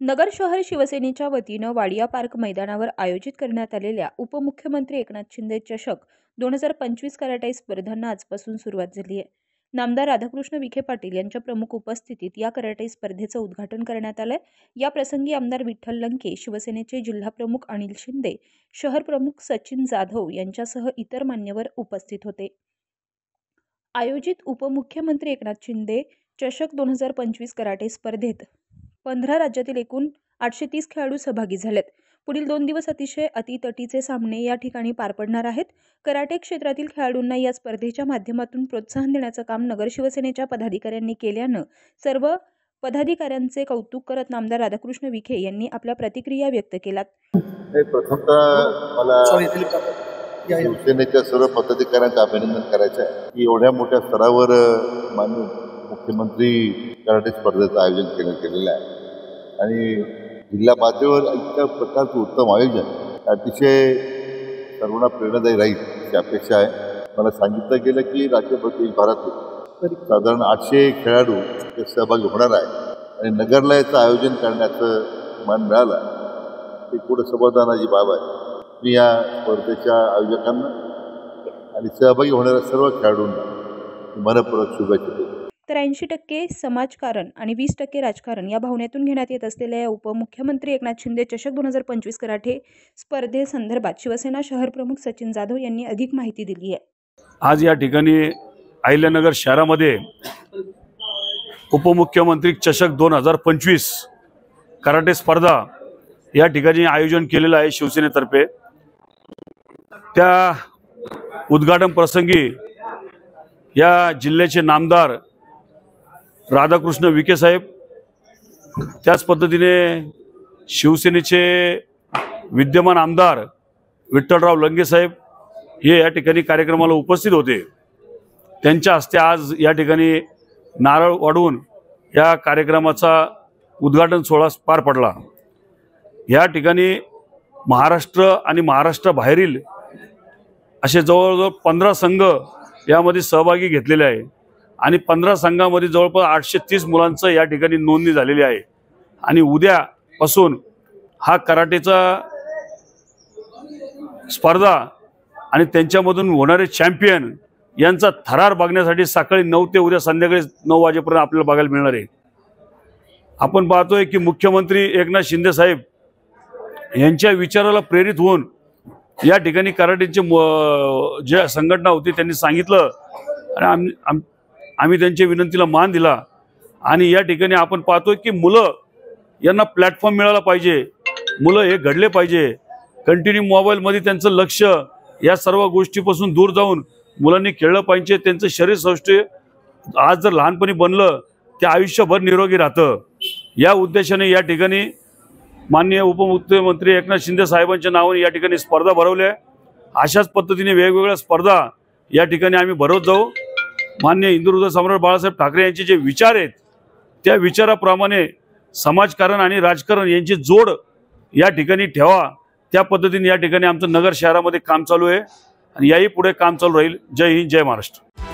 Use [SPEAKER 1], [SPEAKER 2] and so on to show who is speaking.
[SPEAKER 1] नगर शहर शिवसेनेच्या वतीनं वाडिया पार्क मैदानावर आयोजित करण्यात आलेल्या उपमुख्यमंत्री एकनाथ शिंदे चषक 2025 कराटे स्पर्धांना आजपासून सुरुवात झाली आहे। नामदार राधाकृष्ण विखे पाटील यांच्या प्रमुख उपस्थितीत या कराटे स्पर्धेचं उद्घाटन करण्यात आलंय। या प्रसंगी आमदार विठ्ठल लंके, शिवसेनेचे जिल्हा प्रमुख अनिल शिंदे, शहर प्रमुख सचिन जाधव यांच्यासह इतर मान्यवर उपस्थित होते। आयोजित उपमुख्यमंत्री एकनाथ शिंदे चषक 2025 कराटे स्पर्धेत 15 राज्यातील एकूण 830 खेळाडू सहभागी झालेत। पुढील 2 दिवस अतिशय अतितटीचे सामने या ठिकाणी पार पडणार आहेत। कराटे क्षेत्रातील खेळाडूंना या स्पर्धेच्या माध्यमातून प्रोत्साहन देण्याचं काम नगर शिवसेनेच्या पदाधिकाऱ्यांनी केल्यानं सर्व पदाधिकाऱ्यांचे कौतुक करत नामदार राधाकृष्ण विखे यांनी आपल्या प्रतिक्रिया व्यक्त केल्यात।
[SPEAKER 2] प्रथमतः मला शिवसेनेच्या सर्व पदाधिकाऱ्यांचं अभिनंदन करायचं आहे की एवढ्या मोठ्या स्तरावर माननीय मुख्यमंत्री कराटे स्पर्धेचं आयोजन केलेलं आहे आणि जिल्हा पातळीवर इतक्या प्रकारचं उत्तम आयोजन अतिशय सर्वांना प्रेरणादायी राहील अशी अपेक्षा आहे। मला सांगितलं गेलं की राज्यभरातून साधारण 800 खेळाडू सहभागी होणार आहे आणि नगरला याचं आयोजन करण्याचं मान मिळालं ते पुढे समाधानाची बाब आहे। मी या स्पर्धेच्या आयोजकांना आणि सहभागी होणाऱ्या सर्व खेळाडूंना मनपूर्वक शुभेच्छा देतो।
[SPEAKER 1] तर 80% समाजकारण आणि 20% राजकारण या भावनेतून घेण्यात येत असलेल्या या उपमुख्यमंत्री एकनाथ शिंदे चषक 2025 कराटे स्पर्धेसंदर्भात शिवसेना शहर प्रमुख सचिन जाधव यांनी अधिक माहिती दिली आहे।
[SPEAKER 3] आज या ठिकाणी अहिल्यानगर शहरामध्ये उपमुख्यमंत्री चषक 2025 कराटे स्पर्धा या ठिकाणी आयोजन केलेलं आहे शिवसेनेतर्फे। त्या उद्घाटन प्रसंगी या जिल्ह्याचे नामदार राधाकृष्ण विखे साहेब, त्याच पद्धतीने शिवसेनेचे विद्यमान आमदार विठ्ठलराव लंके साहेब हे या ठिकाणी कार्यक्रमाला उपस्थित होते। त्यांच्या हस्ते आज या ठिकाणी नारळ वाढवून या कार्यक्रमाचा उद्घाटन सोहळा पार पडला। या ठिकाणी महाराष्ट्र आणि महाराष्ट्राबाहेरील असे जवळजवळ 15 संघ यामध्ये सहभागी घेतलेले आहे आणि 15 संघामध्ये जवळपास 830 मुलांचं या ठिकाणी नोंदणी झालेली आहे आणि उद्यापासून हा कराटेचा स्पर्धा आणि त्यांच्यामधून होणारे चॅम्पियन यांचा थरार बघण्यासाठी सकाळी 9 ते उद्या संध्याकाळी 9 वाजेपर्यंत आपल्याला बघायला मिळणार आहे। आपण पाहतोय की मुख्यमंत्री एकनाथ शिंदे साहेब यांच्या विचाराला प्रेरित होऊन या ठिकाणी कराटेची जे संघटना होती त्यांनी सांगितलं आणि आम्ही त्यांच्या विनंतीला मान दिला आणि या ठिकाणी आपण पाहतोय की मुलं यांना प्लॅटफॉर्म मिळाला पाहिजे, मुलं हे घडले पाहिजे। कंटिन्यू मोबाईलमध्ये त्यांचं लक्ष या सर्व गोष्टीपासून दूर जाऊन मुलांनी खेळलं पाहिजे। त्यांचं शरीर सौष्ठव आज जर लहानपणी बनलं ते आयुष्यभर निरोगी राहतं। या उद्देशाने या ठिकाणी माननीय उपमुख्यमंत्री एकनाथ शिंदे साहेबांच्या नावाने या ठिकाणी स्पर्धा भरवल्या। अशाच पद्धतीने वेगवेगळ्या स्पर्धा या ठिकाणी आम्ही भरवत जाऊ। माननीय हिंदुहृदय सम्राट बाळासाहेब ठाकरे यांचे जे विचार आहेत त्या विचाराप्रमाणे समाजकारण आणि राजकारण यांची जोड या ठिकाणी ठेवा, त्या पद्धतीने या ठिकाणी आमचं नगर शहरामध्ये काम चालू आहे आणि याही पुढे काम चालू राहील। जय हिंद, जय महाराष्ट्र।